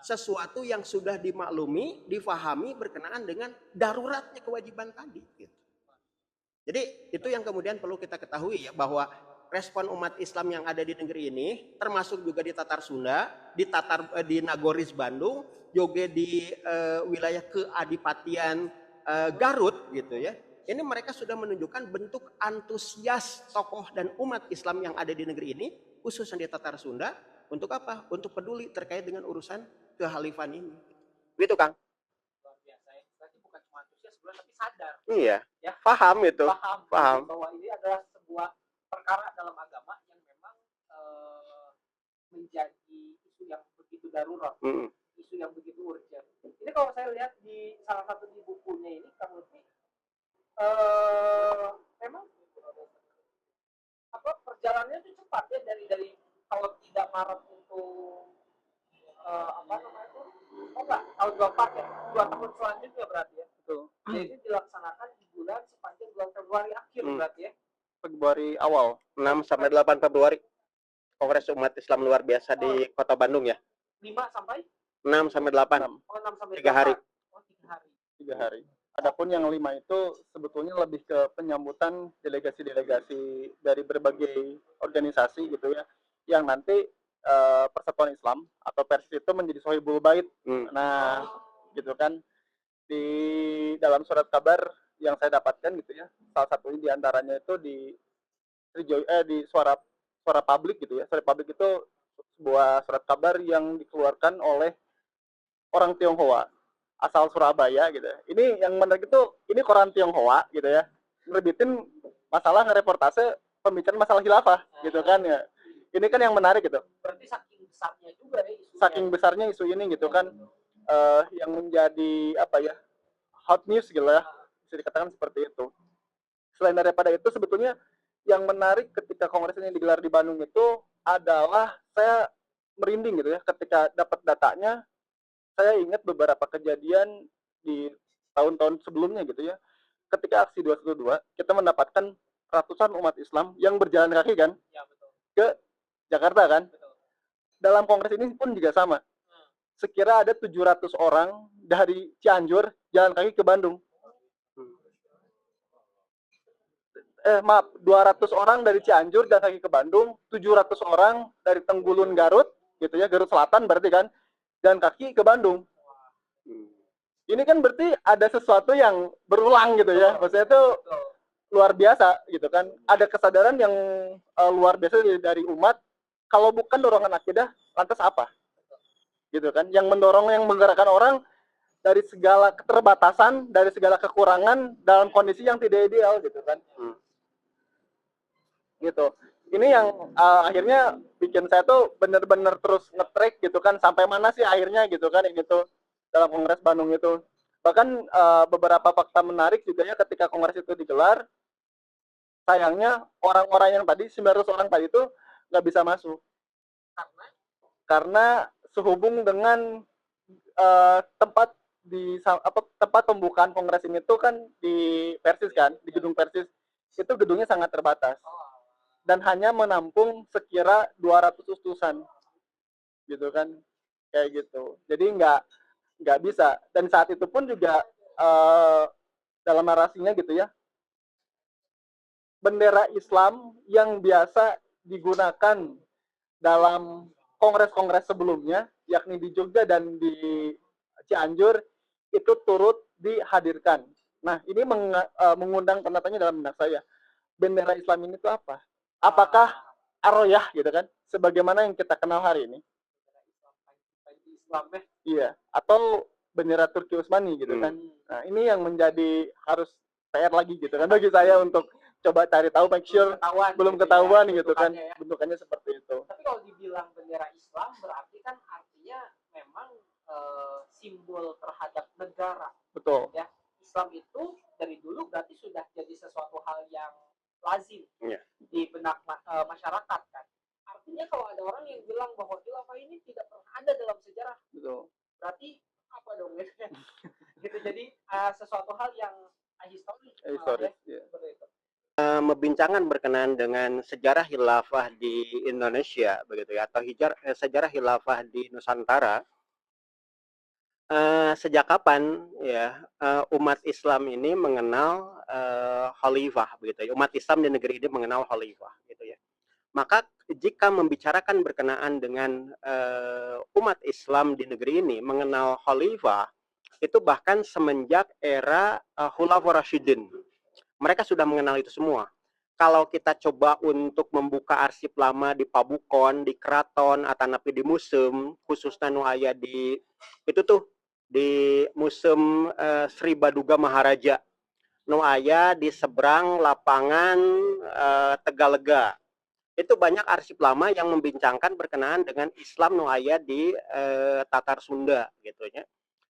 sesuatu yang sudah dimaklumi, difahami berkenaan dengan daruratnya kewajiban tadi. Gitu. Jadi itu yang kemudian perlu kita ketahui ya, bahwa respon umat Islam yang ada di negeri ini, termasuk juga di Tatar Sunda, di Nagoris Bandung, juga di wilayah keadipatian Garut gitu ya. Ini mereka sudah menunjukkan bentuk antusias tokoh dan umat Islam yang ada di negeri ini, khususnya di Tatar Sunda, untuk apa? Untuk peduli terkait dengan urusan kehalifan ini. Gitu Kang. Luar biasa ya. Berarti bukan cuma antusias sebenarnya, tapi sadar. Iya. Ya. Paham itu. Paham. Bahwa ini adalah sebuah perkara dalam agama yang memang menjadi isu yang begitu darurat, isu yang begitu urgent. Ini kalau saya lihat di salah satu di bukunya ini, Kang Lutfi, memang apa perjalanannya itu cepat ya, dari kalau tidak Maret itu apa namanya itu, tahun 24 ya, 2 tahun selanjutnya berarti ya. Betul. Jadi dilaksanakan di bulan sepanjang bulan Februari akhir berarti ya. Februari awal, 6 sampai 8 Februari. Kongres Umat Islam luar biasa di Kota Bandung ya. 5 sampai 6 sampai 8. 6 sampai 3 hari. 3 hari. Adapun yang 5 itu sebetulnya lebih ke penyambutan delegasi-delegasi dari berbagai organisasi gitu ya, yang nanti Persatuan Islam atau Persis itu menjadi Sohibul Bait. Nah, gitu kan, di dalam surat kabar yang saya dapatkan gitu ya, salah satunya diantaranya itu di suara publik gitu ya. Suara publik itu sebuah surat kabar yang dikeluarkan oleh orang Tionghoa asal Surabaya gitu. Ini yang menarik itu, ini koran Tionghoa gitu ya, ngerbitin masalah ngereportase pembicaraan masalah khilafah gitu kan ya. Ini kan yang menarik gitu. Berarti saking besarnya juga ya isunya. Saking besarnya isu ini gitu kan, yang menjadi apa ya, hot news gitu ya, bisa dikatakan seperti itu. Selain daripada itu, sebetulnya yang menarik ketika kongres ini digelar di Bandung itu adalah saya merinding gitu ya ketika dapat datanya. Saya ingat beberapa kejadian di tahun-tahun sebelumnya gitu ya. Ketika aksi 212, kita mendapatkan ratusan umat Islam yang berjalan kaki kan, ya, betul, ke Jakarta kan. betul. Dalam kongres ini pun juga sama. Sekira ada 700 orang dari Cianjur jalan kaki ke Bandung. 200 orang dari Cianjur jalan kaki ke Bandung, 700 orang dari Tenggulun Garut gitu ya, Garut Selatan berarti kan, jalan kaki ke Bandung. Ini kan berarti ada sesuatu yang berulang gitu ya. Maksudnya itu luar biasa gitu kan. Ada kesadaran yang luar biasa dari umat. Kalau bukan dorongan akidah, lantas apa? Gitu kan. Yang mendorong, yang menggerakkan orang dari segala keterbatasan, dari segala kekurangan dalam kondisi yang tidak ideal gitu kan. Gitu. Ini yang akhirnya bikin saya tuh bener-bener terus nge-track gitu kan, sampai mana sih akhirnya gitu kan ini tuh dalam Kongres Bandung itu. Bahkan beberapa fakta menarik juga ya ketika kongres itu digelar, sayangnya orang-orang yang tadi 900 orang tadi itu nggak bisa masuk karena sehubung dengan tempat pembukaan kongres ini tuh kan di Persis kan, di gedung Persis, itu gedungnya sangat terbatas dan hanya menampung sekira 200 utusan gitu kan, kayak gitu. Jadi nggak bisa. Dan saat itu pun juga dalam narasinya gitu ya, bendera Islam yang biasa digunakan dalam kongres-kongres sebelumnya, yakni di Jogja dan di Cianjur, itu turut dihadirkan. Nah, ini mengundang tanda tanya dalam benak saya. Bendera Islam ini itu apa? Apakah Ar-Royah gitu kan, sebagaimana yang kita kenal hari ini? Islam ya? Iya, atau bendera Turki Utsmani gitu kan. Nah, ini yang menjadi harus PR lagi gitu kan bagi saya untuk coba cari tahu, make sure belum ketahuan gitu kan, bentukannya seperti itu. Tapi kalau dibilang bendera Islam berarti kan artinya memang simbol terhadap negara. Betul. Ya, Islam itu dari dulu berarti sudah jadi sesuatu hal yang lazim di benak masyarakat kan. Artinya kalau ada orang yang bilang bahwa khilafah ini tidak pernah ada dalam sejarah, betul, berarti apa dong gitu. Jadi sesuatu hal yang historis ya. Membincangan berkenaan dengan sejarah khilafah di Indonesia begitu ya, atau sejarah khilafah di Nusantara, Sejak kapan ya umat Islam ini mengenal khalifah begitu ya. Umat Islam di negeri ini mengenal khalifah gitu ya. Maka jika membicarakan berkenaan dengan umat Islam di negeri ini mengenal khalifah itu bahkan semenjak era Khulafaur Rasyidin. Mereka sudah mengenal itu semua. Kalau kita coba untuk membuka arsip lama di Pabukon, di Keraton, atau napi di museum, khususnya nu aya di itu tuh di museum Sri Baduga Maharaja, nu aya di seberang lapangan Tegalega. Itu banyak arsip lama yang membincangkan berkenaan dengan Islam nu aya di Tatar Sunda gitu ya.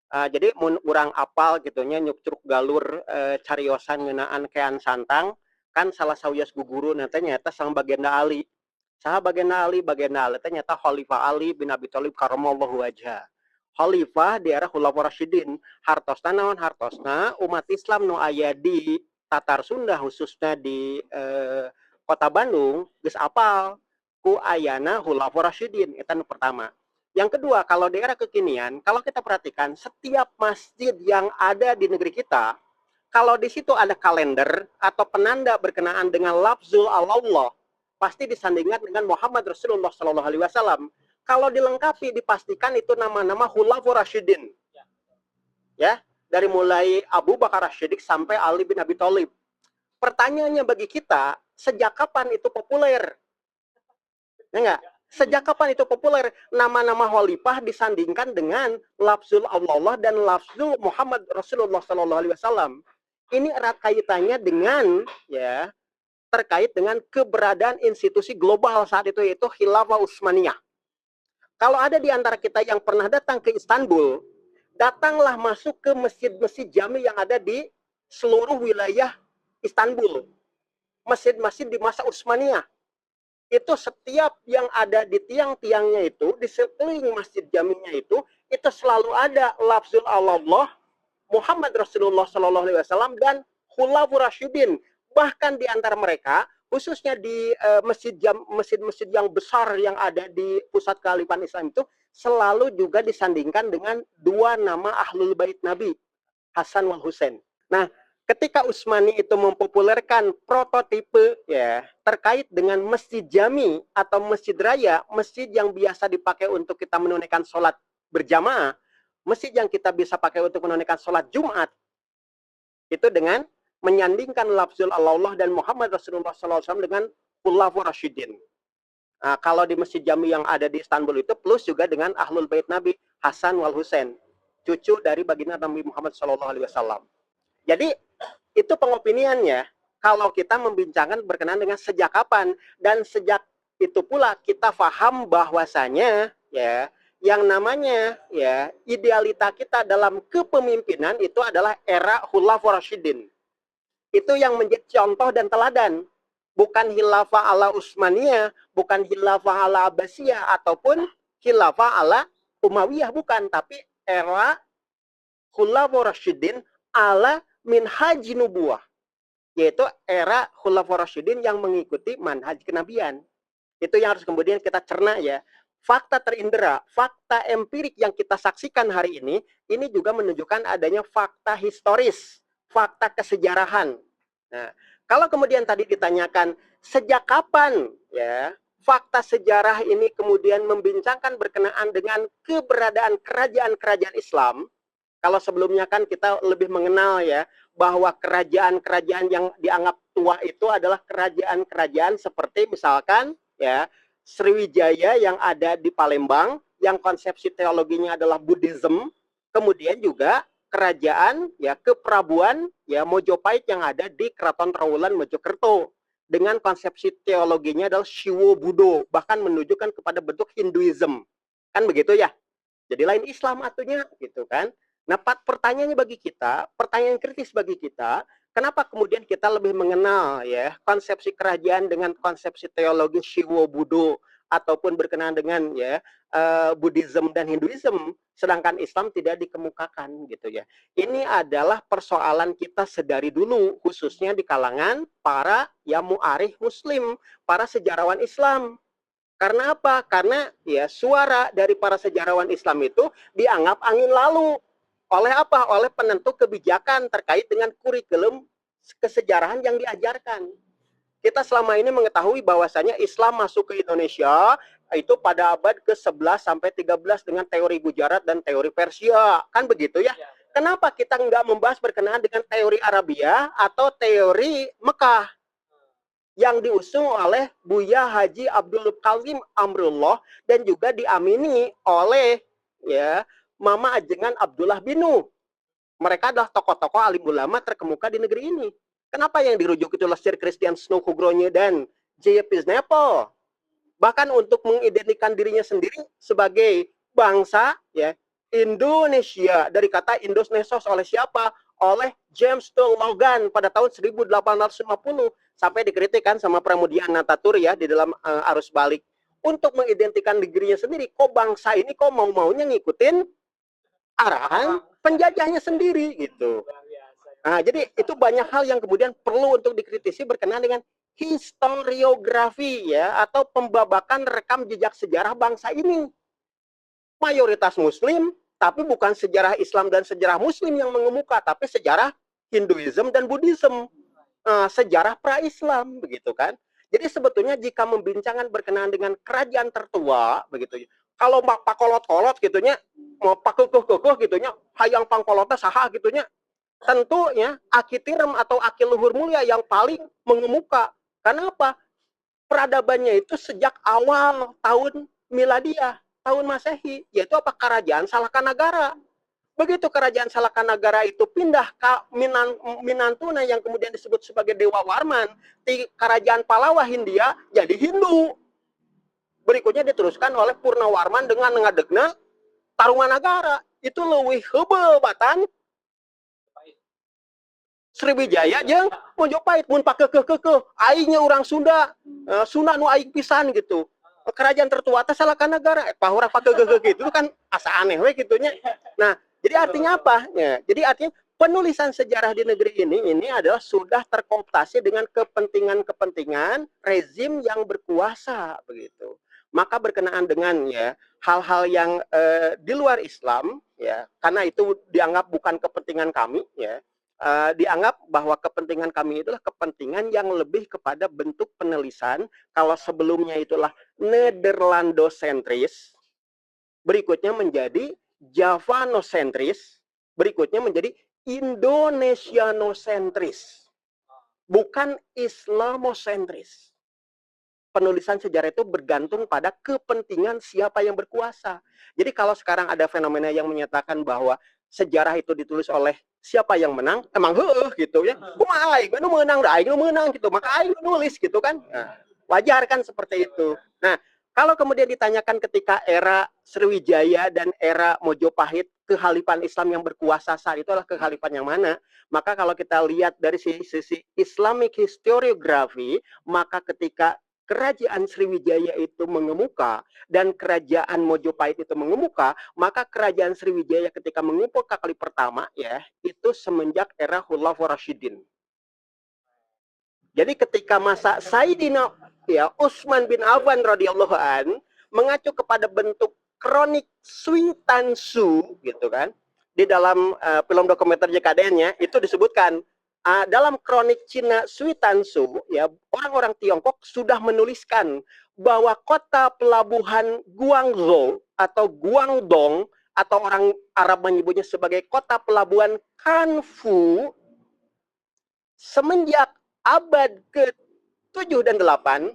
Jadi mun urang apal gitu nya nyuk galur cariosan ngeunaan kean santang kan salah sawias guguru nanti nyata sang Bagenda Ali. Saha Bagenda Ali? Bagenda Ali teh nyata Khalifah Ali bin Abi Thalib karramallahu wajha. Khalifah di era Khulafaur Rasyidin. Hartosna naon hartosna umat Islam nu aya di Tatar Sunda khususnya di Kota Bandung geus apal ku ayana Khulafaur Rasyidin eta nu pertama. Yang kedua, kalau di era kekinian, kalau kita perhatikan setiap masjid yang ada di negeri kita, kalau di situ ada kalender atau penanda berkenaan dengan lafzul Allah, pasti disandingkan dengan Muhammad Rasulullah Shallallahu Alaihi Wasallam. Kalau dilengkapi, dipastikan itu nama-nama Khulafaur Rasyidin, ya, dari mulai Abu Bakar Rashidik sampai Ali bin Abi Thalib. Pertanyaannya bagi kita, sejak kapan itu populer? Ya enggak? Sejak kapan itu populer? Nama-nama khalifah disandingkan dengan lafzul Allah dan lafzul Muhammad Rasulullah Sallallahu Alaihi Wasallam. Ini erat kaitannya dengan ya terkait dengan keberadaan institusi global saat itu yaitu Khilafah Utsmaniyah. Kalau ada di antara kita yang pernah datang ke Istanbul, datanglah masuk ke masjid-masjid jami yang ada di seluruh wilayah Istanbul. Masjid-masjid di masa Utsmaniyah. Itu setiap yang ada di tiang-tiangnya itu, di sekeliling masjid jaminya itu selalu ada lafzul Allah, Muhammad Rasulullah Sallallahu Alaihi Wasallam dan Khulafaur Rasyidin. Bahkan di antara mereka, khususnya di masjid-masjid yang besar yang ada di pusat kekhalifahan Islam itu, selalu juga disandingkan dengan dua nama Ahlul Bait Nabi, Hasan wal Husain. Nah, ketika Utsmani itu mempopulerkan prototipe ya terkait dengan masjid jami atau masjid raya, masjid yang biasa dipakai untuk kita menunaikan sholat berjamaah, masjid yang kita bisa pakai untuk menunaikan sholat Jumat, itu dengan menyandingkan lafzul Allah dan Muhammad Rasulullah SAW dengan Khulafaur Rasyidin. Nah, kalau di masjid jami yang ada di Istanbul itu plus juga dengan Ahlul Bait Nabi Hasan wal Husain, cucu dari baginda Nabi Muhammad SAW. Jadi itu pengopiniannya kalau kita membincangkan berkenaan dengan sejak kapan, dan sejak itu pula kita paham bahwasanya ya yang namanya ya idealita kita dalam kepemimpinan itu adalah era Khulafaur Rasyidin. Itu yang menjadi contoh dan teladan, bukan khilafah ala Utsmaniyah, bukan khilafah ala Abbasiyah ataupun khilafah ala Umayyah, bukan, tapi era Khulafaur Rasyidin ala minhaji nubuwah, yaitu era Khulafaur Rasyidin yang mengikuti manhaj kenabian. Itu yang harus kemudian kita cerna ya. Fakta terindera, fakta empirik yang kita saksikan hari ini juga menunjukkan adanya fakta historis, fakta kesejarahan. Nah, kalau kemudian tadi ditanyakan sejak kapan ya fakta sejarah ini kemudian membincangkan berkenaan dengan keberadaan kerajaan-kerajaan Islam. Kalau sebelumnya kan kita lebih mengenal ya bahwa kerajaan-kerajaan yang dianggap tua itu adalah kerajaan-kerajaan seperti misalkan ya Sriwijaya yang ada di Palembang yang konsepsi teologinya adalah Buddhism, kemudian juga kerajaan ya keprabuan ya Mojopahit yang ada di Keraton Trowulan Mojokerto dengan konsepsi teologinya adalah Shiwo Budo, bahkan menunjukkan kepada bentuk Hinduism. Kan begitu ya? Jadi lain Islam atunya gitu kan. Nah, pertanyaannya bagi kita, pertanyaan kritis bagi kita, kenapa kemudian kita lebih mengenal ya konsepsi kerajaan dengan konsepsi teologi Shiwo Budo ataupun berkenaan dengan ya Buddhism dan Hinduism, sedangkan Islam tidak dikemukakan gitu ya. Ini adalah persoalan kita sedari dulu, khususnya di kalangan para ya mu'arikh Muslim, para sejarawan Islam. Karena apa? Karena ya suara dari para sejarawan Islam itu dianggap angin lalu. Oleh apa? Oleh penentu kebijakan terkait dengan kurikulum kesejarahan yang diajarkan. Kita selama ini mengetahui bahwasanya Islam masuk ke Indonesia itu pada abad ke-11 sampai 13 dengan teori Gujarat dan teori Persia. Kan begitu ya? Kenapa kita nggak membahas berkenaan dengan teori Arabia atau teori Mekah yang diusung oleh Buya Haji Abdul Kalim Amrullah dan juga diamini oleh ya Mama Ajengan Abdullah Binu. Mereka adalah tokoh-tokoh alim ulama terkemuka di negeri ini. Kenapa yang dirujuk itu Sir Christian Snow Kugronje dan J.P. Snapple? Bahkan untuk mengidentikan dirinya sendiri sebagai bangsa ya Indonesia dari kata Indonesios oleh siapa? Oleh James Toll Logan pada tahun 1850 sampai dikritikan sama Pramudia Anantatur ya di dalam arus balik untuk mengidentikan dirinya sendiri. Kok bangsa ini kok mau-maunya ngikutin arahan penjajahnya sendiri gitu. Nah, jadi itu banyak hal yang kemudian perlu untuk dikritisi berkenaan dengan historiografi ya atau pembabakan rekam jejak sejarah bangsa ini. Mayoritas Muslim, tapi bukan sejarah Islam dan sejarah Muslim yang mengemuka, tapi sejarah Hinduism dan Buddhism, sejarah pra-Islam begitu kan. Jadi sebetulnya jika membincangkan berkenaan dengan kerajaan tertua begitu, kalau pakolot-kolot gitunya, mau pakekuh-kekuh gitunya, hayang pangkolotnya saha gitunya, tentunya aki tirem atau aki luhur mulia yang paling mengemuka. Karena apa? Peradabannya itu sejak awal tahun miladiah, tahun Masehi, yaitu apa? Kerajaan Salakanagara. Begitu kerajaan Salakanagara itu pindah ke Minantuna yang kemudian disebut sebagai Dewa Warman, di kerajaan Palawa Hindia jadi Hindu. Berikutnya diteruskan oleh Purnawarman dengan ngadegna Tarumanagara. Itu leuwih heubeul batan Sriwijaya jeung Mojopahit mun pakekeuh aingnya orang Sunda, Sunda nu aing pisan gitu. Kerajaan tertua teh Salakanagara, pahura pakekeuh gitu kan asa aneh we gitunya. Nah, jadi artinya apa? Ya, jadi artinya penulisan sejarah di negeri ini adalah sudah terkooptasi dengan kepentingan-kepentingan rezim yang berkuasa begitu. Maka berkenaan dengan ya hal-hal yang di luar Islam ya, karena itu dianggap bukan kepentingan kami ya. Dianggap bahwa kepentingan kami itulah kepentingan yang lebih kepada bentuk penulisan. Kalau sebelumnya itulah Nederlandosentris, berikutnya menjadi Javanocentris, berikutnya menjadi Indonesianocentris, bukan Islamocentris. Penulisan sejarah itu bergantung pada kepentingan siapa yang berkuasa. Jadi kalau sekarang ada fenomena yang menyatakan bahwa sejarah itu ditulis oleh siapa yang menang, emang gitu ya. Kumaha aing nu menang, aing nu menang gitu, maka aing nulis gitu kan. Nah, wajar kan seperti itu. Nah, kalau kemudian ditanyakan ketika era Sriwijaya dan era Mojopahit, kehalifan Islam yang berkuasa saat itu adalah kehalifan yang mana? Maka kalau kita lihat dari sisi Islamic historiography, maka ketika kerajaan Sriwijaya itu mengemuka dan kerajaan Mojopahit itu mengemuka, maka kerajaan Sriwijaya ketika mengemuka kali pertama ya, itu semenjak era Khulafaur Rasyidin. Jadi ketika masa Sayyidina ya Utsman bin Affan radhiyallahu an mengacu kepada bentuk kronik Sui Tan Su gitu kan. Di dalam film dokumenter JKDN-nya itu disebutkan dalam kronik Cina Sui Tan Su ya orang-orang Tiongkok sudah menuliskan bahwa kota pelabuhan Guangzhou atau Guangdong atau orang Arab menyebutnya sebagai kota pelabuhan Kanfu semenjak abad ke-7 dan 8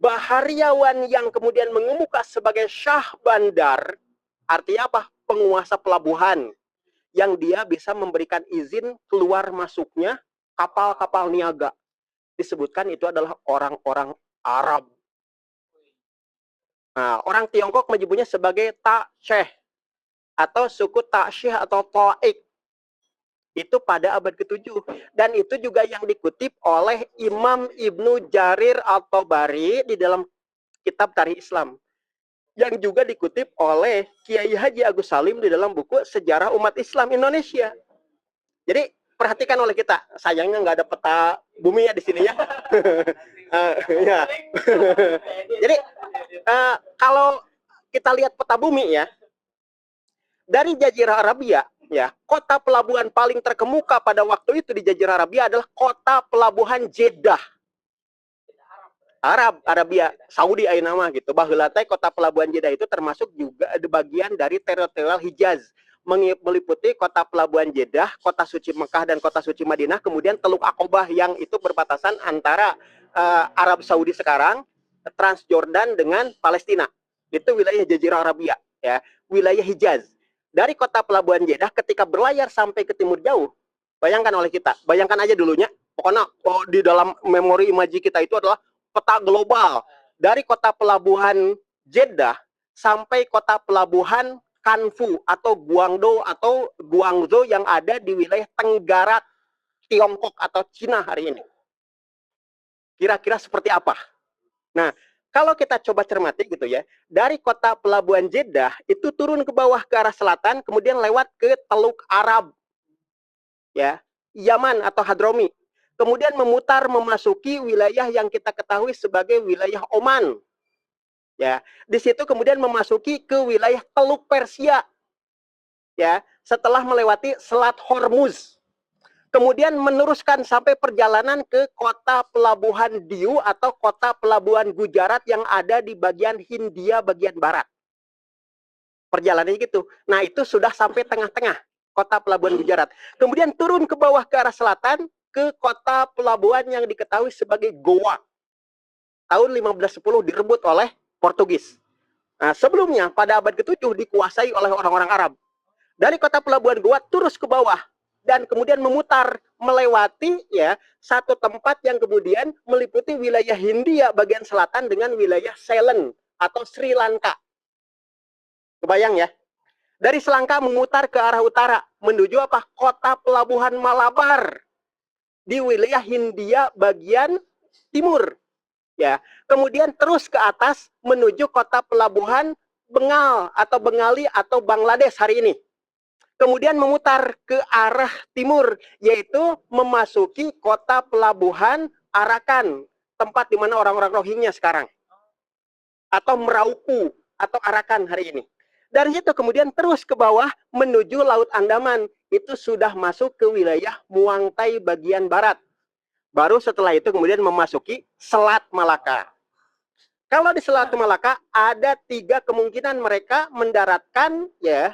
bahariawan yang kemudian mengemuka sebagai Syah Bandar, artinya apa? Penguasa pelabuhan yang dia bisa memberikan izin keluar masuknya kapal-kapal niaga. Disebutkan itu adalah orang-orang Arab. Nah, orang Tiongkok menyebutnya sebagai Ta-Syeh atau suku Ta-Syeh atau Ta'ik. Itu pada abad ke-7. Dan itu juga yang dikutip oleh Imam Ibnu Jarir At-Tabari di dalam kitab Tarikh Islam. Yang juga dikutip oleh Kiai Haji Agus Salim di dalam buku Sejarah Umat Islam Indonesia. Jadi perhatikan oleh kita, sayangnya nggak ada peta bumi ya di sini ya. Ya. Jadi kalau kita lihat peta bumi ya, dari Jazirah Arabia Ya, kota pelabuhan paling terkemuka pada waktu itu di Jazirah Arabia adalah kota pelabuhan Jeddah. Arabia, Saudi ayeuna mah gitu. Baheula teh kota pelabuhan Jeddah itu termasuk juga ada bagian dari teritorial Hijaz, meliputi kota pelabuhan Jeddah, kota suci Mekah dan kota suci Madinah, kemudian Teluk Aqobah yang itu berbatasan antara Arab Saudi sekarang, Transjordan dengan Palestina. Itu wilayah Jazirah Arabia, ya, wilayah Hijaz. Dari kota pelabuhan Jeddah ketika berlayar sampai ke timur jauh, bayangkan oleh kita, bayangkan aja dulunya, pokoknya di dalam memori imaji kita itu adalah peta global dari kota pelabuhan Jeddah sampai kota pelabuhan Kanfu atau Guangdong atau Guangzhou yang ada di wilayah Tenggara Tiongkok atau Cina hari ini. Kira-kira seperti apa? Nah, kalau kita coba cermati gitu ya, dari kota pelabuhan Jeddah itu turun ke bawah ke arah selatan, kemudian lewat ke Teluk Arab, ya, Yaman atau Hadromi. Kemudian memutar memasuki wilayah yang kita ketahui sebagai wilayah Oman. Ya, di situ kemudian memasuki ke wilayah Teluk Persia. Ya, setelah melewati Selat Hormuz. Kemudian meneruskan sampai perjalanan ke kota pelabuhan Diu atau kota pelabuhan Gujarat yang ada di bagian Hindia bagian barat. Perjalanannya gitu. Nah, itu sudah sampai tengah-tengah kota pelabuhan Gujarat. Kemudian turun ke bawah ke arah selatan ke kota pelabuhan yang diketahui sebagai Goa. Tahun 1510 direbut oleh Portugis. Nah, sebelumnya pada abad ke-7 dikuasai oleh orang-orang Arab. Dari kota pelabuhan Goa terus ke bawah dan kemudian memutar melewati ya satu tempat yang kemudian meliputi wilayah Hindia bagian selatan dengan wilayah Ceylon atau Sri Lanka. Kebayang ya? Dari Sri Lanka memutar ke arah utara menuju apa? Kota pelabuhan Malabar di wilayah Hindia bagian timur. Ya, kemudian terus ke atas menuju kota pelabuhan Bengal atau Bengali atau Bangladesh hari ini. Kemudian memutar ke arah timur, yaitu memasuki kota pelabuhan Arakan, tempat di mana orang-orang Rohingya sekarang. Atau Merauke atau Arakan hari ini. Dari situ kemudian terus ke bawah menuju Laut Andaman. Itu sudah masuk ke wilayah Muang Thai bagian barat. Baru setelah itu kemudian memasuki Selat Malaka. Kalau di Selat Malaka ada 3 kemungkinan mereka mendaratkan ya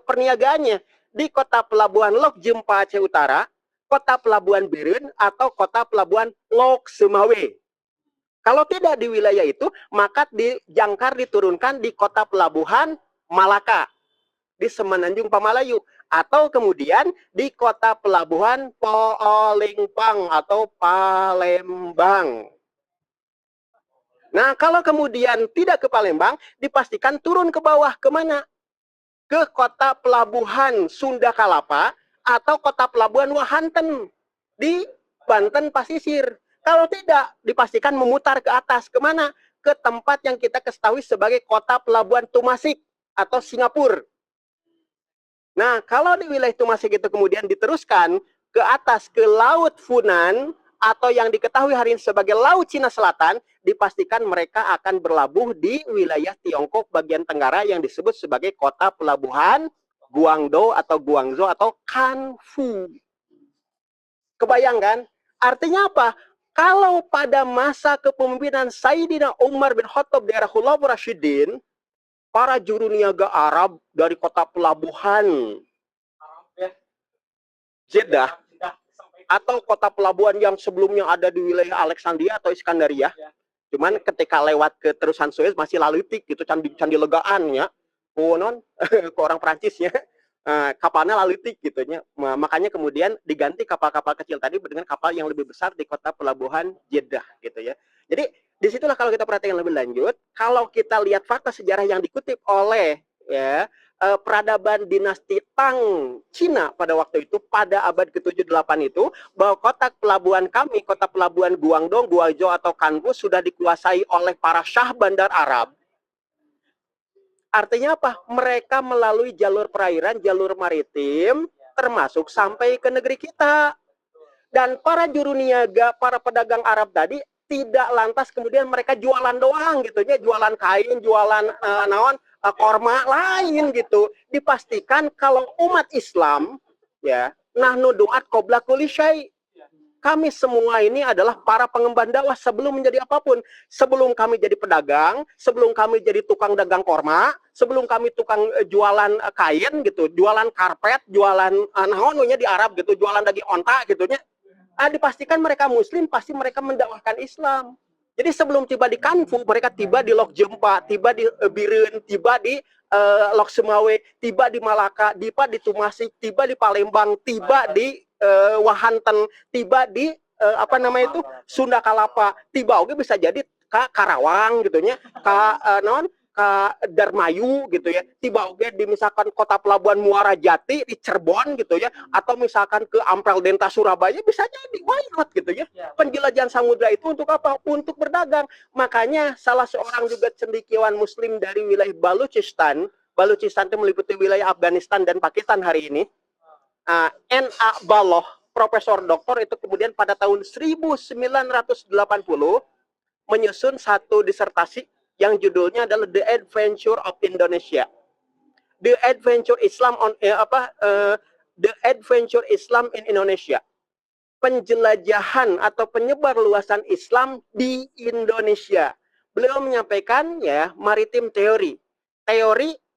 perniagaannya di kota pelabuhan Lok Jempa Aceh Utara, kota pelabuhan Birun atau kota pelabuhan Lok Sumawe. Kalau tidak di wilayah itu, maka dijangkar diturunkan di kota pelabuhan Malaka di Semenanjung Pamalayu atau kemudian di kota pelabuhan Palembang atau Palembang. Nah, kalau kemudian tidak ke Palembang, dipastikan turun ke bawah kemana? Ke kota pelabuhan Sunda Kalapa atau kota pelabuhan Wahanten di Banten Pasisir. Kalau tidak, dipastikan memutar ke atas kemana? Ke tempat yang kita ketahui sebagai kota pelabuhan Tumasik atau Singapura. Nah, kalau di wilayah Tumasik itu kemudian diteruskan ke atas ke Laut Funan atau yang diketahui hari ini sebagai Laut Cina Selatan, dipastikan mereka akan berlabuh di wilayah Tiongkok bagian tenggara yang disebut sebagai kota pelabuhan Guangdong atau Guangzhou atau Kanfu. Kebayang kan? Artinya apa? Kalau pada masa kepemimpinan Sayyidina Umar bin Khattab daerah Khulafaur Rasyidin, para juru niaga Arab dari kota pelabuhan Jeddah atau kota pelabuhan yang sebelumnya ada di wilayah Alexandria atau Iskandaria, cuman ketika lewat ke terusan Suez masih lalitik gitu, candi legaan ya, konon ke orang Prancisnya, kapalnya lalitik gitu ya. Makanya kemudian diganti kapal-kapal kecil tadi dengan kapal yang lebih besar di kota pelabuhan Jeddah gitu ya. Jadi disitulah kalau kita perhatikan lebih lanjut, kalau kita lihat fakta sejarah yang dikutip oleh ya peradaban dinasti Tang Cina pada waktu itu pada abad ke-7-8 itu, bahwa kota pelabuhan kami, kota pelabuhan Guangdong, Guangzhou atau Kanfu sudah dikuasai oleh para syah bandar Arab. Artinya apa? Mereka melalui jalur perairan, jalur maritim, termasuk sampai ke negeri kita. Dan para juru niaga, para pedagang Arab tadi tidak lantas kemudian mereka jualan doang gitu ya, jualan kain, jualan naon, korma lain gitu. Dipastikan kalau umat Islam ya, nahnu duat qabla kulli syai. Kami semua ini adalah para pengemban dakwah sebelum menjadi apapun. Sebelum kami jadi pedagang, sebelum kami jadi tukang dagang korma, sebelum kami tukang jualan kain gitu, jualan karpet, jualan nahonunya di Arab gitu, jualan daging onta gitu nya. Dipastikan mereka muslim, pasti mereka mendakwahkan Islam. Jadi sebelum tiba di Kanfu, mereka tiba di Lok Jempa, tiba di Biren, tiba di Lok Semawe, tiba di Malaka, tiba di Tumasik, tiba di Palembang, tiba di Wahanten, tiba di apa namanya itu Sunda Kalapa, tiba oke bisa jadi ke Karawang gitu nya, ke non ke Darmayu gitu ya, tiba oke di misalkan kota pelabuhan Muara Jati di Cirebon gitu ya, atau misalkan ke Ampel Denta Surabaya bisa jadi why not gitu ya. Penjelajahan samudra itu untuk apa? Untuk berdagang. Makanya salah seorang juga cendekiawan muslim dari wilayah Baluchistan itu meliputi wilayah Afghanistan dan Pakistan hari ini, N.A. Baloh, Profesor Doktor, itu kemudian pada tahun 1980 menyusun satu disertasi yang judulnya adalah The Adventure of Indonesia. The Adventure Islam The Adventure Islam in Indonesia. Penjelajahan atau penyebar luasan Islam di Indonesia. Beliau menyampaikan ya maritim teori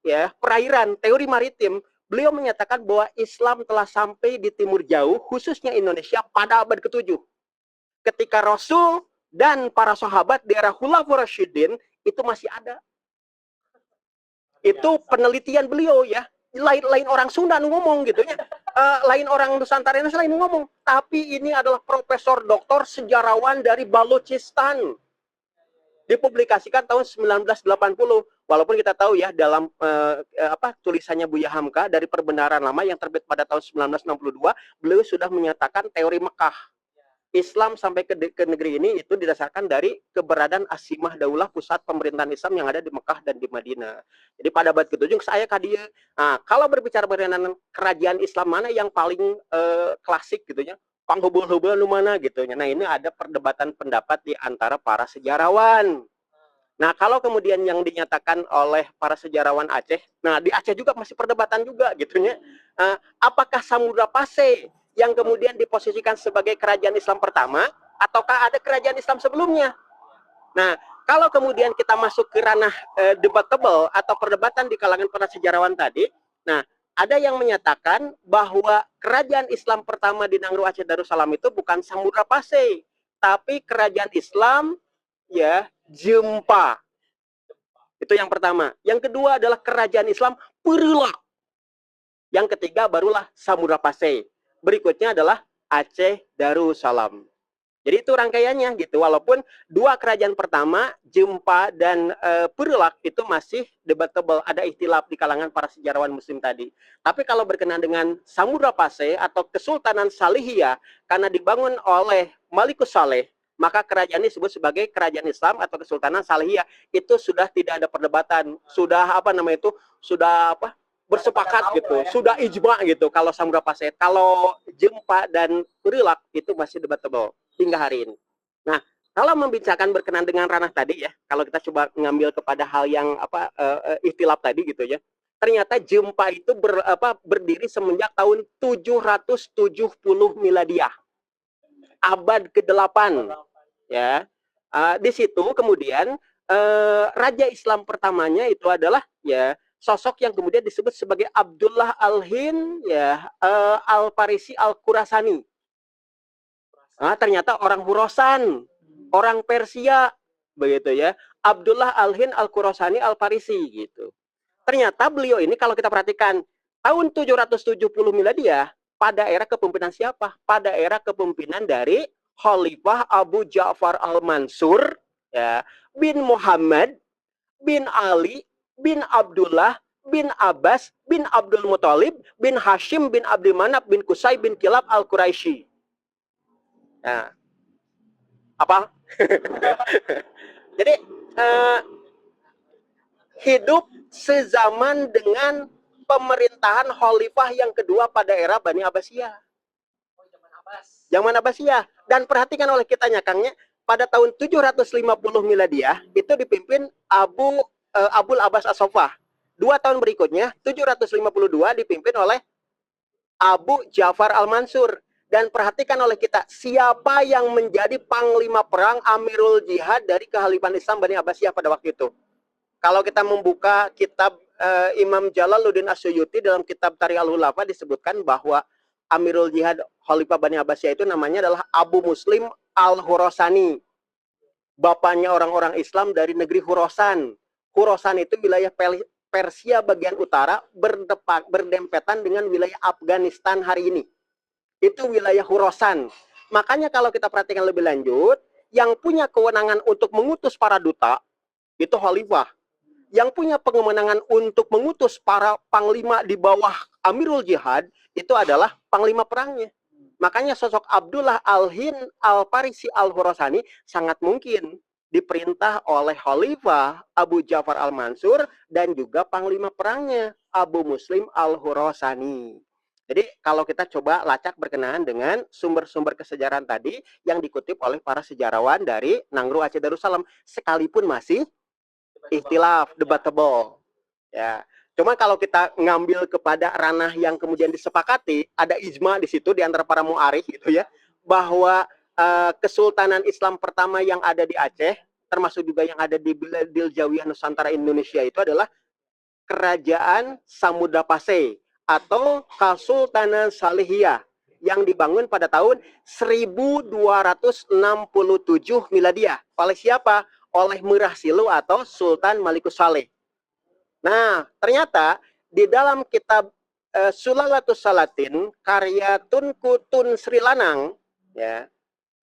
ya perairan, teori maritim. Beliau menyatakan bahwa Islam telah sampai di timur jauh, khususnya Indonesia pada abad ke-7. Ketika Rasul dan para sahabat di era Khulafaur Rasyidin itu masih ada. Itu penelitian beliau ya. Lain orang Sunda ngomong gitu ya. Lain orang Nusantara lain ngomong. Tapi ini adalah profesor doktor sejarawan dari Balochistan. Dipublikasikan tahun 1980. Walaupun kita tahu ya dalam tulisannya Buya Hamka dari Perbenaran Lama yang terbit pada tahun 1962, beliau sudah menyatakan teori Mekah. Islam sampai ke negeri ini itu didasarkan dari keberadaan Asimah Daulah, pusat pemerintahan Islam yang ada di Mekah dan di Madinah. Jadi pada abad ke-7 saya kadia. Nah, kalau berbicara mengenai kerajaan Islam mana yang paling klasik gitu ya, panghubung-hubungan mana gitu ya. Nah, ini ada perdebatan pendapat di antara para sejarawan. Nah, kalau kemudian yang dinyatakan oleh para sejarawan Aceh, nah di Aceh juga masih perdebatan juga gitu ya. Apakah Samudra Pasai yang kemudian diposisikan sebagai kerajaan Islam pertama, ataukah ada kerajaan Islam sebelumnya? Nah, kalau kemudian kita masuk ke ranah debatable atau perdebatan di kalangan para sejarawan tadi, nah, ada yang menyatakan bahwa kerajaan Islam pertama di Nangro Aceh Darussalam itu bukan Samudra Pasai, tapi kerajaan Islam ya Jempa. Itu yang pertama. Yang kedua adalah kerajaan Islam Perilak. Yang ketiga barulah Samudra Pasai. Berikutnya adalah Aceh Darussalam. Jadi itu rangkaiannya gitu. Walaupun dua kerajaan pertama, Jempa dan Perilak itu masih debatable, ada ikhtilaf di kalangan para sejarawan muslim tadi. Tapi kalau berkenaan dengan Samudra Pasai atau Kesultanan Salihiyah, karena dibangun oleh Malikus Saleh, maka kerajaan ini disebut sebagai kerajaan Islam atau Kesultanan Salihiyah. Itu sudah tidak ada perdebatan, sudah sudah bersepakat gitu, sudah ijma gitu kalau Samudra Pasai. Kalau Jempa dan Perilak itu masih debatable hingga hari ini. Nah, kalau membicarakan berkenaan dengan ranah tadi ya, kalau kita coba ngambil kepada hal yang ikhtilaf tadi gitu ya. Ternyata Jempa itu berdiri semenjak tahun 770 miladiah. Abad ke-8 ya. Di situ kemudian raja Islam pertamanya itu adalah ya sosok yang kemudian disebut sebagai Abdullah Al-Hin ya Al-Farisi Al-Khurasani. Ternyata orang Khurasan, orang Persia begitu ya. Abdullah Al-Hin Al-Khurasani Al-Farisi gitu. Ternyata beliau ini kalau kita perhatikan tahun 770 miladiah pada era kepemimpinan siapa? Pada era kepemimpinan dari Khalifah Abu Ja'far Al-Mansur ya, bin Muhammad bin Ali bin Abdullah bin Abbas bin Abdul Muthalib bin Hashim bin Abdul Manaf bin Qusay bin Kilab Al-Quraisy. Nah, apa? Jadi hidup sezaman dengan pemerintahan khalifah yang kedua pada era Bani Abbasiyah. Zaman Abbasiyah. Dan perhatikan oleh kitanya Kangnya, pada tahun 750 miladiah itu dipimpin Abul Abbas As-Saffah. 2 tahun berikutnya 752 dipimpin oleh Abu Ja'far al-Mansur. Dan perhatikan oleh kita, siapa yang menjadi panglima perang Amirul Jihad dari Kehalifahan Islam Bani Abbasiyah pada waktu itu? Kalau kita membuka kitab Imam Jalaluddin Asyuyuti dalam kitab Tarikh al-Hulafa disebutkan bahwa Amirul Jihad Khalifah Bani Abbasiyah itu namanya adalah Abu Muslim al-Khurasani. Bapaknya orang-orang Islam dari negeri Khurasan. Khurasan itu wilayah Persia bagian utara berdempetan dengan wilayah Afghanistan hari ini. Itu wilayah Khurasan. Makanya kalau kita perhatikan lebih lanjut, yang punya kewenangan untuk mengutus para duta itu khalifah. Yang punya kewenangan untuk mengutus para panglima di bawah Amirul Jihad itu adalah panglima perangnya. Makanya sosok Abdullah al-Hin al-Farisi al-Khurasani sangat mungkin diperintah oleh Khalifah Abu Ja'far al-Mansur dan juga panglima perangnya Abu Muslim al-Khurasani. Jadi kalau kita coba lacak berkenaan dengan sumber-sumber kesejarahan tadi yang dikutip oleh para sejarawan dari Nangru Aceh Darussalam, sekalipun masih ikhtilaf, debatable. Ya. Cuma kalau kita ngambil kepada ranah yang kemudian disepakati, ada ijma di situ di antara para mu'arikh gitu ya, bahwa Kesultanan Islam pertama yang ada di Aceh, termasuk juga yang ada di Biladil Jawiyah Nusantara Indonesia itu adalah Kerajaan Samudra Pasai atau Kesultanan Salihiyah yang dibangun pada tahun 1267 Miladiah. Oleh siapa? Oleh Mirah Silu atau Sultan Malikus Saleh. Nah, ternyata di dalam kitab Sulalatus Salatin karya Tunku Tun Sri Lanang, ya,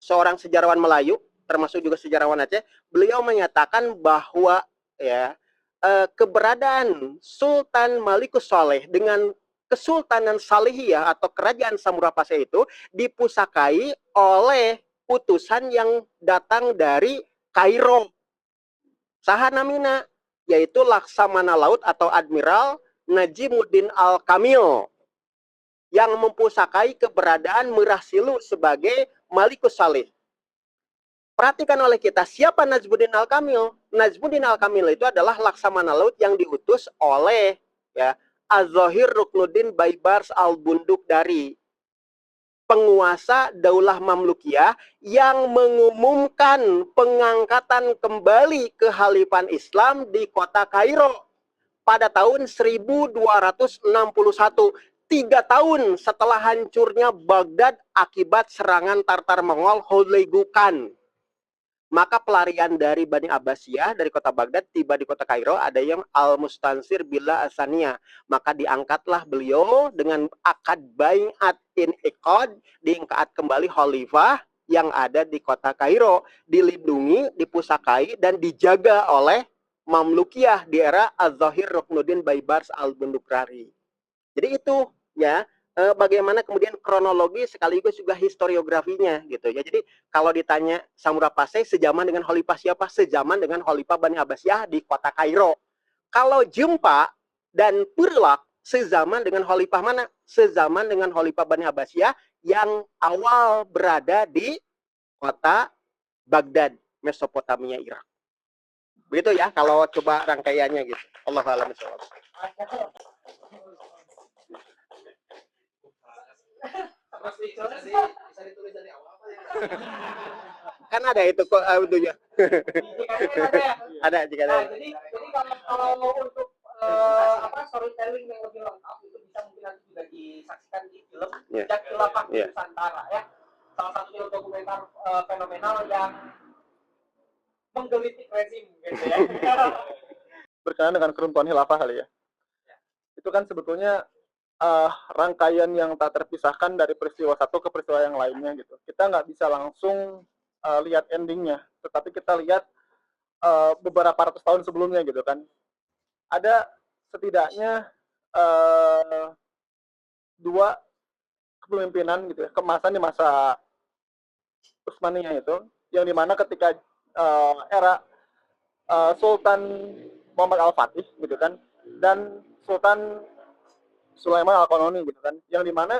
seorang sejarawan Melayu, termasuk juga sejarawan Aceh, beliau menyatakan bahwa ya keberadaan Sultan Malikus Saleh dengan Kesultanan Salihiyah atau Kerajaan Samudra Pasai itu dipusakai oleh utusan yang datang dari Kairo. Saha namina, yaitu Laksamana Laut atau Admiral Najimuddin Al-Kamil yang mempusakai keberadaan Mirah Silu sebagai Malikus Saleh. Perhatikan oleh kita, siapa Najmuddin Al-Kamil? Najmuddin Al-Kamil itu adalah Laksamana Laut yang diutus oleh ya, Az-Zahir Ruknuddin Baibars Al-Bunduk dari penguasa Daulah Mamlukiyah yang mengumumkan pengangkatan kembali kehalifahan Islam di kota Kairo pada tahun 1261. 3 tahun setelah hancurnya Baghdad akibat serangan Tartar Mongol Hulagu Khan. Maka pelarian dari Bani Abbasiyah dari kota Baghdad tiba di kota Kairo, ada yang Al-Mustansir Billah Asaniya. Maka diangkatlah beliau dengan akad Bai'at In'iqad, diangkat kembali khalifah yang ada di kota Kairo, dilindungi, dipusakai dan dijaga oleh Mamlukiyah di era Az-Zahir Ruknuddin Baibars Al-Bundukrari. Jadi itu ya bagaimana kemudian kronologi sekaligus juga historiografinya gitu ya. Jadi kalau ditanya Samudra Pasai sejaman dengan khalifah siapa? Sejaman dengan khalifah Bani Abbasiyah di kota Kairo. Kalau Jempa dan Purlak sezaman dengan khalifah mana? Sezaman dengan khalifah Bani Abbasiyah yang awal berada di kota Baghdad, Mesopotamia, Irak. Begitu ya kalau coba rangkaiannya gitu. Allahu a'lam bishawab. Bisa ditulis dari awal apa ya? Kan ada itu kok itunya. Ada jika Nah, ada. jadi kalau untuk storytelling yang lebih lengkap itu bisa mungkin nanti juga disaksikan di film Yeah. Jak Khilafah Yeah. Nusantara ya. Salah satu film dokumenter fenomenal yang menggelitik rezim gitu ya. Berkenaan dengan keruntuhan khilafah kali ya. Itu kan sebetulnya rangkaian yang tak terpisahkan dari peristiwa satu ke peristiwa yang lainnya gitu. Kita nggak bisa langsung lihat endingnya, tetapi kita lihat beberapa ratus tahun sebelumnya gitu kan. Ada setidaknya 2 kepemimpinan gitu ya, kemasan di masa Utsmaniyah itu, yang dimana ketika era Sultan Muhammad Al-Fatih gitu kan, dan Sultan Sulaiman Al-Qanuni gitu kan, yang dimana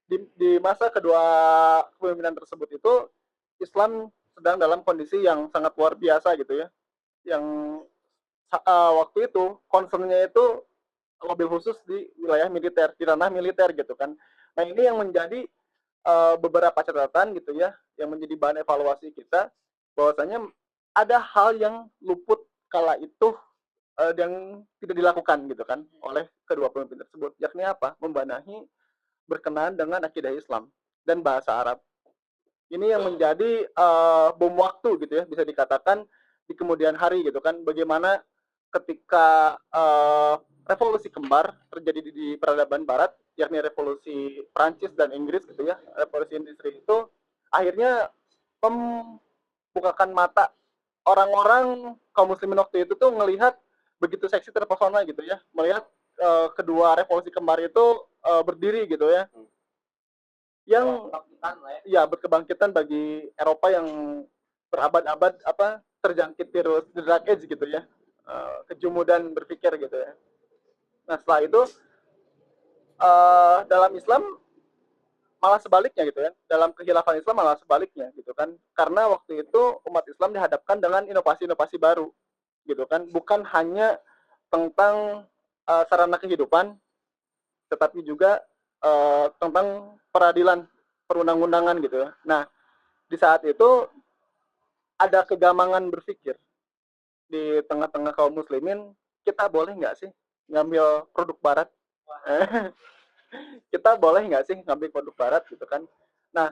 di masa kedua kepemimpinan tersebut itu Islam sedang dalam kondisi yang sangat luar biasa gitu ya, yang waktu itu concernnya itu mobil khusus di wilayah militer, di ranah militer gitu kan. Nah ini yang menjadi beberapa catatan gitu ya, yang menjadi bahan evaluasi kita, bahwasanya ada hal yang luput kala itu yang tidak dilakukan gitu kan oleh kedua pemimpin tersebut, yakni apa? Membenahi berkenaan dengan akidah Islam dan bahasa Arab. Ini yang menjadi bom waktu gitu ya, bisa dikatakan di kemudian hari gitu kan, bagaimana ketika revolusi kembar terjadi di peradaban barat, yakni revolusi Prancis dan Inggris gitu ya, revolusi industri itu akhirnya membukakan mata orang-orang kaum muslimin waktu itu tuh melihat begitu seksi terpesona gitu ya, melihat kedua revolusi kembar itu berdiri gitu ya, yang ya berkebangkitan bagi Eropa yang berabad-abad terjangkit virus the Dark Age gitu ya, kejumudan berpikir gitu ya. Nah setelah itu dalam Islam malah sebaliknya gitu ya, dalam kekhilafan Islam malah sebaliknya gitu kan, karena waktu itu umat Islam dihadapkan dengan inovasi-inovasi baru gitu kan, bukan hanya tentang sarana kehidupan, tetapi juga tentang peradilan perundang-undangan gitu ya. Nah di saat itu ada kegamangan berpikir di tengah-tengah kaum muslimin, kita boleh nggak sih ngambil produk barat? Kita boleh nggak sih ngambil produk barat gitu kan? Nah,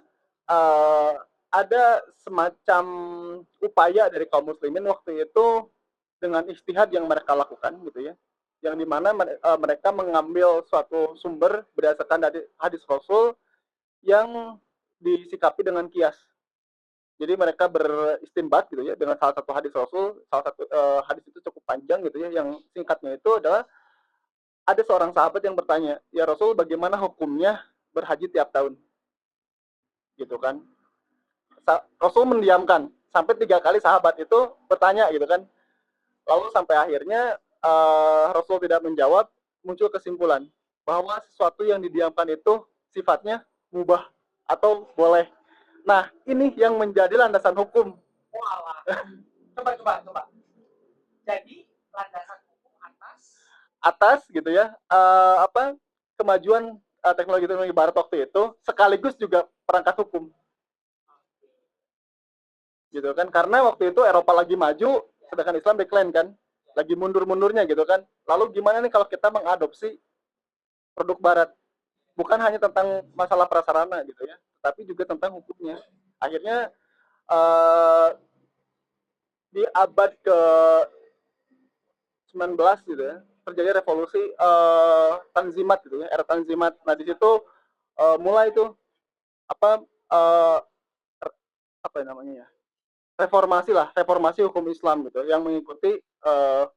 ada semacam upaya dari kaum muslimin waktu itu dengan ijtihad yang mereka lakukan gitu ya, yang dimana mereka mengambil suatu sumber berdasarkan dari hadis Rasul yang disikapi dengan kias. Jadi mereka beristinbat gitu ya dengan salah satu hadis Rasul, salah satu hadis itu cukup panjang gitu ya, yang singkatnya itu adalah ada seorang sahabat yang bertanya, ya Rasul bagaimana hukumnya berhaji tiap tahun? Gitu kan. Rasul mendiamkan, sampai 3 kali sahabat itu bertanya gitu kan. Lalu sampai akhirnya Rasul tidak menjawab, muncul kesimpulan bahwa sesuatu yang didiamkan itu sifatnya mubah atau boleh. Nah, ini yang menjadi landasan hukum. Walah. Coba. Jadi landasan hukum atas gitu ya, kemajuan teknologi barat waktu itu, sekaligus juga perangkat hukum gitu kan, karena waktu itu Eropa lagi maju sedangkan Islam decline kan, lagi mundur-mundurnya gitu kan. Lalu gimana nih kalau kita mengadopsi produk barat, bukan hanya tentang masalah prasarana gitu ya, tapi juga tentang hukumnya. Akhirnya di abad ke 19 gitu ya, terjadi revolusi Tanzimat gitu ya, era Tanzimat. Nah di situ mulai tuh apa uh, apa namanya ya, reformasi hukum Islam gitu, yang mengikuti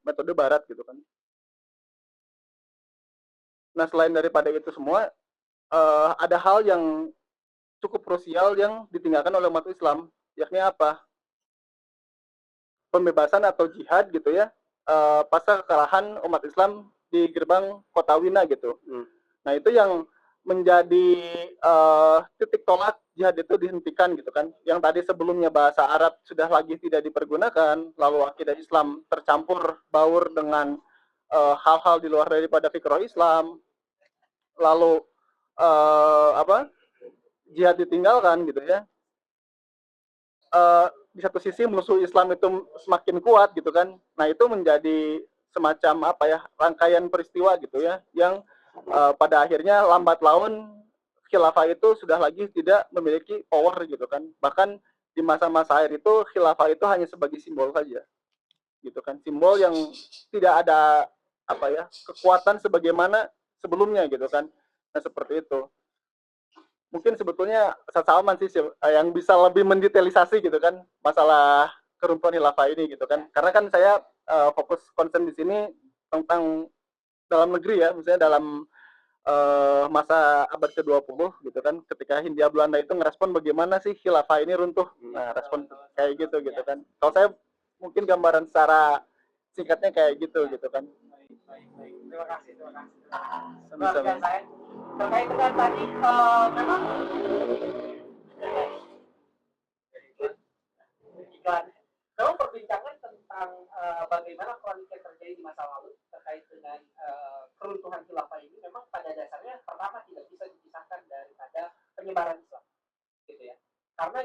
metode Barat gitu kan. Nah selain daripada itu semua, ada hal yang cukup krusial yang ditinggalkan oleh umat Islam, yakni apa? Pembebasan atau jihad gitu ya, pasca kekalahan umat Islam di gerbang kota Wina gitu. Nah itu yang menjadi titik tolak jihad itu dihentikan gitu kan. Yang tadi sebelumnya bahasa Arab sudah lagi tidak dipergunakan, lalu akidah Islam tercampur baur dengan hal-hal di luar daripada fikrah Islam, lalu jihad ditinggalkan gitu ya. Di satu sisi musuh Islam itu semakin kuat gitu kan. Nah itu menjadi semacam rangkaian peristiwa gitu ya, yang pada akhirnya lambat laun khilafah itu sudah lagi tidak memiliki power gitu kan. Bahkan di masa-masa akhir itu khilafah itu hanya sebagai simbol saja gitu kan, simbol yang tidak ada kekuatan sebagaimana sebelumnya gitu kan. Nah seperti itu. Mungkin sebetulnya Ustaz Salman sih yang bisa lebih mendetailisasi gitu kan masalah keruntuhan khilafah ini gitu kan. Karena kan saya fokus concern di sini tentang dalam negeri ya, misalnya dalam masa abad ke-20 gitu kan, ketika Hindia Belanda itu ngerespon bagaimana sih khilafah ini runtuh. Nah, respon kayak gitu kan. Kalau saya mungkin gambaran secara singkatnya kayak gitu kan. Baik. Terima kasih. Sama-sama. Terkait dengan tadi memang memang perbincangan tentang bagaimana kronik yang terjadi penyebaran Islam, gitu ya. Karena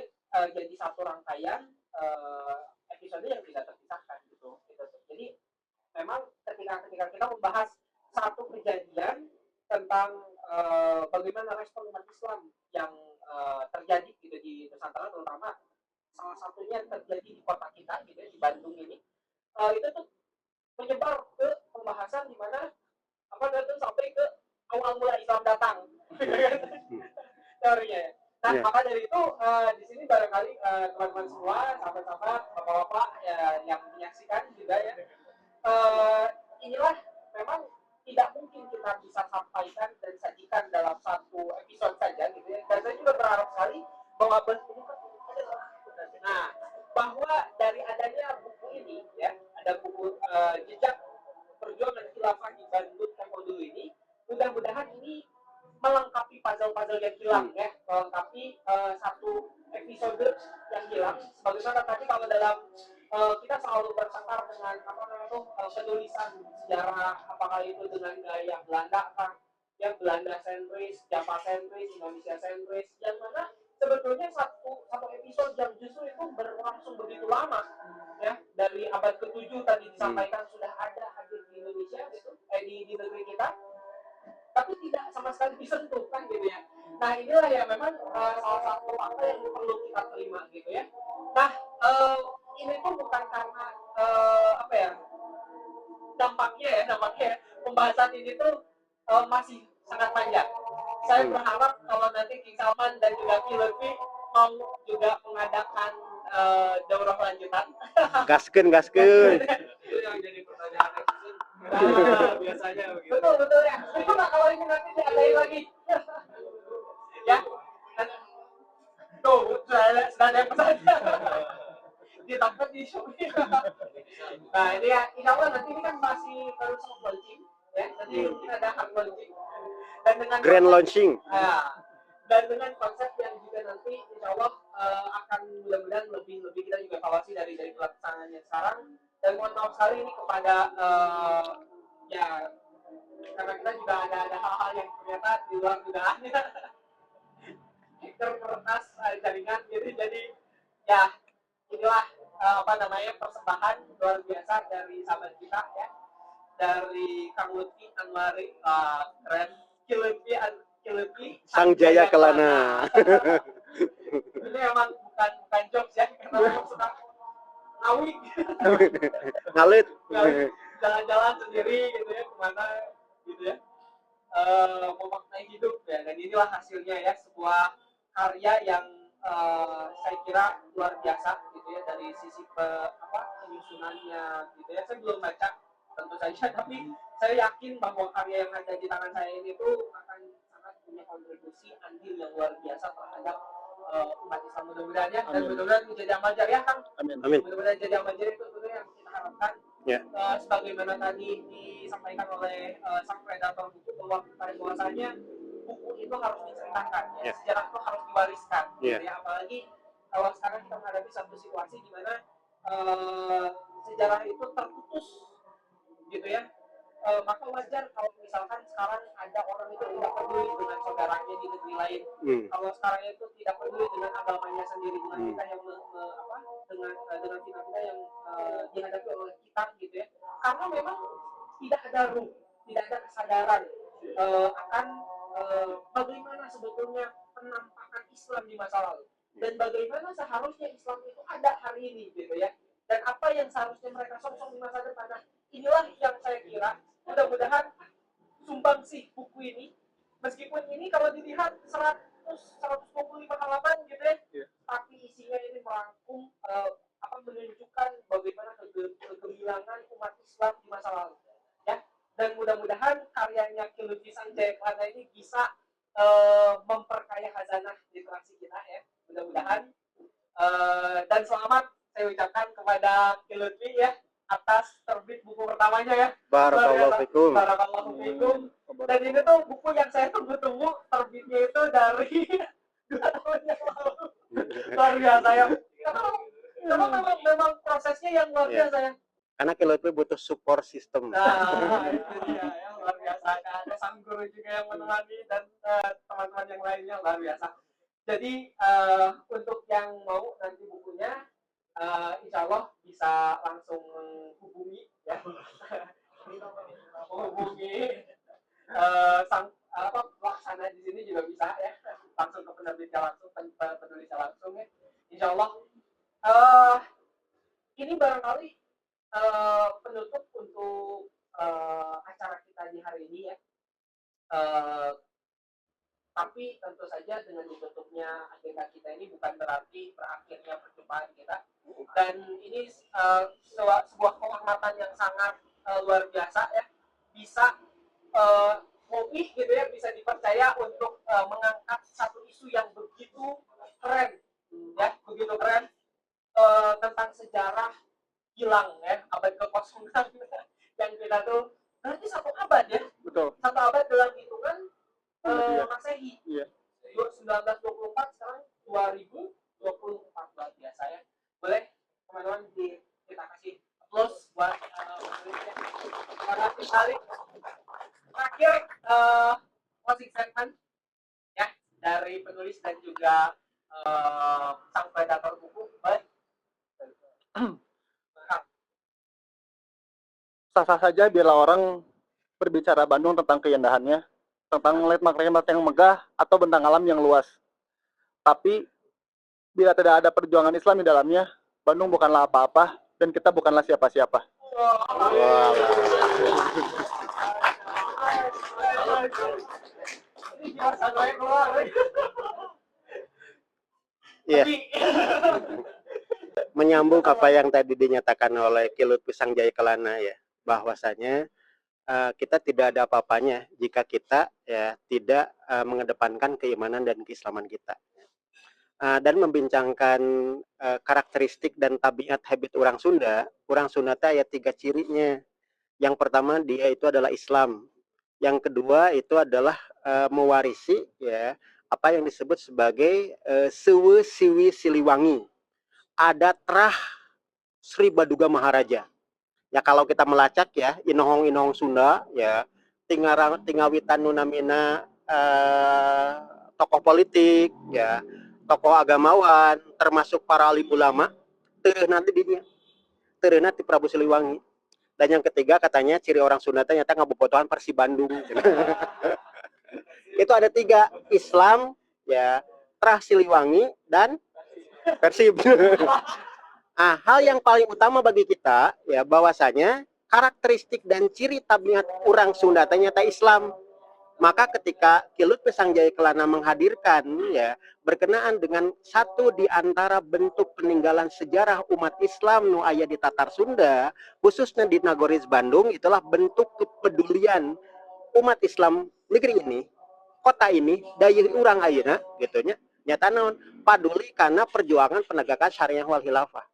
jadi satu rangkaian episode yang tidak terpisahkan gitu. Jadi memang ketika kita membahas satu kejadian tentang bagaimana respon umat Islam yang terjadi gitu di Nusantara, terutama salah satunya terjadi di kota kita gitu ya, di Bandung ini, itu tuh menyebar ke pembahasan di mana apa namanya tuh sampai ke awal mula Islam datang teorinya ya. Nah, Iya. maka dari itu di sini barangkali teman-teman semua, sahabat-sahabat, bapak-bapak ya, yang menyaksikan juga ya, inilah memang tidak mungkin kita bisa sampaikan dan sajikan dalam satu episode saja gitu ya. Dan saya juga berharap sekali bahwa ini kan nah, bahwa dari adanya buku ini ya, ada buku jejak perjuangan khilafah di Bandung Tempo dulu ini, mudah-mudahan ini melengkapi puzzle-puzzle yang hilang ya, melengkapi satu episode yang hilang. Sebagaimana tadi kalau dalam kita selalu bersakar dengan apa namanya tuh penulisan sejarah, apakah itu dengan gaya Belanda kan, yang Belanda sentris, Java sentris, Indonesia sentris, yang mana sebetulnya satu episode yang justru itu berlangsung begitu lama ya, dari abad ke-7 tadi disampaikan sudah ada hadir di Indonesia gitu, di negeri kita, tapi tidak sama sekali disentuh kan gitu ya. Nah inilah ya memang salah satu fakta yang perlu kita terima gitu ya. Nah ini pun bukan karena apa ya, dampaknya pembahasan ini tuh masih sangat panjang. Saya berharap kalau nanti King Salman dan juga Ki Lutfi mau juga mengadakan daurah lanjutan. Gaskeun. Itu yang jadi pertanyaan netizen. Biasanya begitu. Betul ya. Coba kalau ini nanti diadain lagi. Ya. Tuh, sudah ada yang pesan. Ditangkap di Shopee. Nah ini ya, insya Allah nanti ini kan masih baru soft launching ya, nanti mungkin ada hard launching dan dengan Grand launching. Dan dengan konsep yang juga nanti insya Allah akan mudah-mudahan lebih kita juga evaluasi dari pelaksanaannya sekarang. Dan mohon maaf sekali ini kepada ya, karena kita juga ada hal-hal yang ternyata di luar dugaannya, hacker peretas jaringan gitu, jadi ya inilah apa namanya persembahan luar biasa dari sahabat kita ya, dari Kang Lutfi Anwari, keren, Ki Lutfi Sang Jaya Kelana. ini emang bukan jokes ya, karena memang suka ngawi Ngalit. jalan-jalan sendiri gitu ya, kemana gitu ya, memaknai hidup ya. Dan inilah hasilnya ya, sebuah karya yang saya kira luar biasa gitu ya, dari sisi penyusunannya gitu ya. Saya belum baca tentu saja, tapi saya yakin bahwa karya yang ada di tangan saya ini tuh akan sangat punya kontribusi andil yang luar biasa terhadap umat Islam, mudah-mudahan ya. Dan mudah-mudahan menjadi amal jariah Kang. Amin. Mudah-mudahan jadi amal jariah, itu sebenarnya yang kita harapkan. Ya. Sebagaimana tadi disampaikan oleh sang predator buku, bahwa pada bahwasanya buku itu harus diceritakan ya. Sejarah itu harus diwariskan gitu ya. Apalagi kalau sekarang kita menghadapi satu situasi di mana sejarah itu terputus gitu ya. Maka wajar kalau misalkan sekarang ada orang itu tidak peduli dengan saudaranya di negeri lain. Kalau sekarang itu tidak peduli dengan agamanya sendiri, dengan kita yang dengan kita yang dihadapi oleh kita gitu ya. Karena memang tidak ada ruh, tidak ada kesadaran akan bagaimana sebetulnya penampakan Islam di masa lalu, dan bagaimana seharusnya Islam itu ada hari ini gitu ya, dan apa yang seharusnya mereka sosok di masa depan. Nah, inilah yang saya kira mudah-mudahan sumbangsih buku ini, meskipun ini kalau dilihat 125 halaman gitu ya, tapi isinya ini merangkum menunjukkan bagaimana kegemilangan umat Islam di masa lalu ya. Dan mudah-mudahan karyanya Ki Lutfi Sang Jaya Kelana ini bisa memperkaya khazanah literasi kita ya, mudah-mudahan. Dan selamat saya ucapkan kepada Ki Lutfi ya atas terbit buku pertamanya ya. Barakallahu fikum. Barakallahu fikum. Dan ini tuh buku yang saya tunggu-tunggu terbitnya itu dari 2 tahun yang lalu. Luar biasa ya. Karena memang prosesnya yang luar biasa ya. Karena Ki Lutfi butuh support system. Nah, itu dia ya, luar biasa. Ada sang guru juga yang menemani dan teman-teman yang lainnya, luar biasa. Jadi untuk yang mau nanti bukunya, insya Allah bisa langsung menghubungi ya, menghubungi sang pelaksana di sini juga bisa ya, langsung ke penerbitnya langsung, penulisnya langsung ya. Insya Allah eh, ini barangkali penutup untuk acara kita di hari ini ya. Eh, tapi tentu saja dengan ditutupnya agenda kita ini bukan berarti berakhirnya perjumpaan kita. Dan ini sebuah kehormatan yang sangat luar biasa ya, bisa Mopi gitu ya, bisa dipercaya untuk mengangkat satu isu yang begitu keren ya, begitu keren, tentang sejarah hilang ya, abad kekosongan yang kita tuh berarti satu abad ya, Betul. satu abad dalam hitungan Iya. Masehi. Iya. 1924 sekarang 2024, luar biasa ya. Boleh teman-teman kita kasih applause buat terima kasih sekali. Terakhir closing statement ya dari penulis dan juga sang predator buku. Baik. Sah-sah saja bila orang berbicara Bandung tentang keindahannya, tentang landmark-landmark yang megah atau bentang alam yang luas. Tapi bila tidak ada perjuangan Islam di dalamnya, Bandung bukanlah apa-apa dan kita bukanlah siapa-siapa. Iya. Menyambung apa yang tadi dinyatakan oleh Kilut Pisang Jaya Kelana ya, bahwasanya kita tidak ada apa-apanya jika kita ya tidak mengedepankan keimanan dan keislaman kita. Dan membincangkan karakteristik dan tabiat habit orang Sunda teh aya 3 cirinya. Yang pertama dia itu adalah Islam. Yang kedua itu adalah mewarisi ya apa yang disebut sebagai Sewe Siwi Siliwangi. Ada Trah Sri Baduga Maharaja. Ya kalau kita melacak ya inohong Sunda ya tinggawitan nunamina tokoh politik ya, tokoh agamawan termasuk para alim ulama teureunna nanti dinya, teureunna ti Prabu Siliwangi. Dan yang ketiga katanya ciri orang Sunda ternyata ngabobotohan Persi Bandung. Itu ada 3, Islam ya, Trah Siliwangi dan Persib. Nah, hal yang paling utama bagi kita ya bahwasanya karakteristik dan ciri tabiat orang Sunda ternyata Islam. Maka ketika Kilut Pisang Jaya Kelana menghadirkan ya berkenaan dengan satu di antara bentuk peninggalan sejarah umat Islam nu aya di Tatar Sunda, khususnya di Nagoris Bandung, itulah bentuk kepedulian umat Islam negeri ini, kota ini, daya urang ayeuna gitu nya. Nyata naon paduli karena perjuangan penegakan syariah wal khilafah.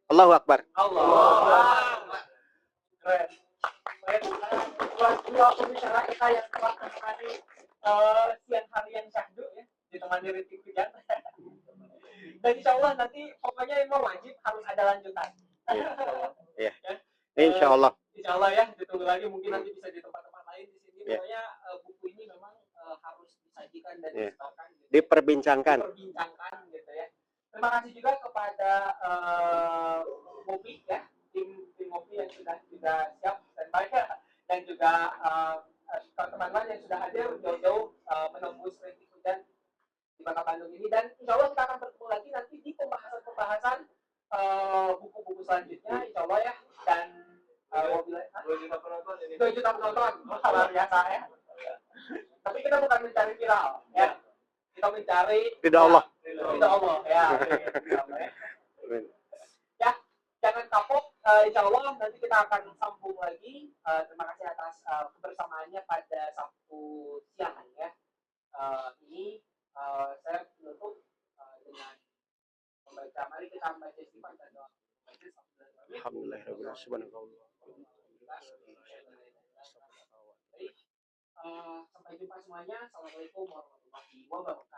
Allahu Akbar. Allah. Keren. Buat dua pembicara kita yang telah menemani siang hari yang syahdu ya, ditemani Ritik Hujan. Dan insya Allah nanti pokoknya ini wajib harus ada lanjutan. Iya. Insya Allah. Insya Allah ya, ditunggu lagi mungkin nanti bisa di tempat-tempat lain di sini. Pokoknya buku ini memang harus disajikan dan disebarkan. Gitu. Diperbincangkan gitu ya. Terima kasih juga kepada Mopi ya, tim Mopi yang sudah siap standby dan juga teman-teman yang sudah hadir jauh-jauh menembus Ritik Hujan di Kota Bandung ini. Dan insya Allah kita akan bertemu lagi nanti di pembahasan buku-buku selanjutnya insya Allah ya. Dan 2 juta penonton ini. 2 juta penonton, luar biasa ya. Tapi kita bukan mencari viral ya. Kita mencari ridha Allah. Ridha Allah ya. Ya, jangan kapok. Insya Allah nanti kita akan sambung lagi. Terima kasih atas kebersamaannya pada Sabtu siang ya. Ini saya menutup dengan membaca. Mari kita membaca istighfar dan doa. Alhamdulillah subhanallah. Sampai jumpa semuanya. Assalamualaikum warahmatullahi wabarakatuh.